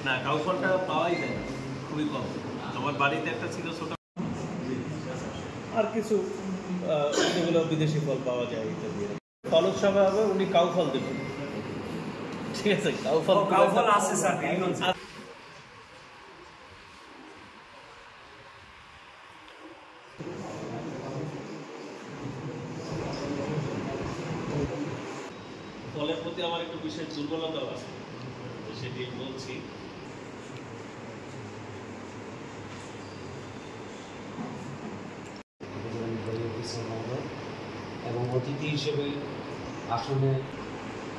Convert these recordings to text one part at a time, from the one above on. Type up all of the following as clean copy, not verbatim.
না, কাউ ফলটা পাওয়াই যায় না, খুবই কম। আমার বাড়িতে একটা ছিল ছোট, আর কিছু যেগুলো বিদেশি ফল পাওয়া যায় ইত্যাদি। ফল উৎসবে হবে, উনি কাউ ফল দেবেন, ঠিক আছে? কাউ ফল আছে স্যার। ফলের প্রতি আমার একটু বিশেষ দুর্বলতা আছে, সেটি বলছি। এবং অতিথি হিসেবে আসনে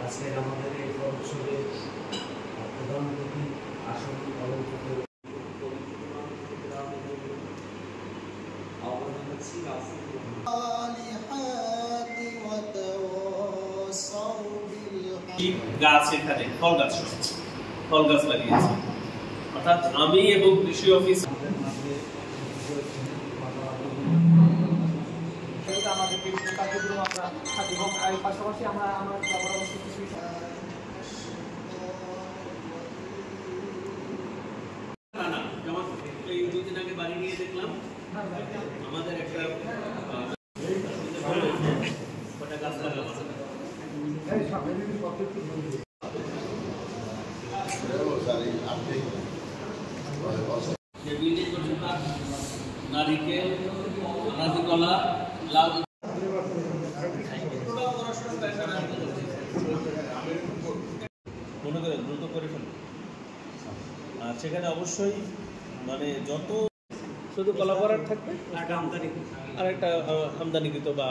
আজকে আমাদের এই উৎসবে প্রধান অতিথি আসন অলঙ্কৃত গাছ, এখানে ফল গাছ লাগিয়েছে, অর্থাৎ আমি এবং কৃষি অফিস আমাদের বিভিন্ন কার্যক্রম আমরা থাকি এবং এর পাশাপাশি আমরা আমার পরামর্শ কিছু যেমন এই 2 দিন আগে বাড়ি নিয়ে দেখলাম আমাদের একটা গাছ লাগানো নারিকেল, আনাজি কলা, লাউ, মনে করে দ্রুত করে ফেলুন। আর সেখানে অবশ্যই মানে যত শুধু কলা করার থাকবে আর একটা আমদানিকৃত বা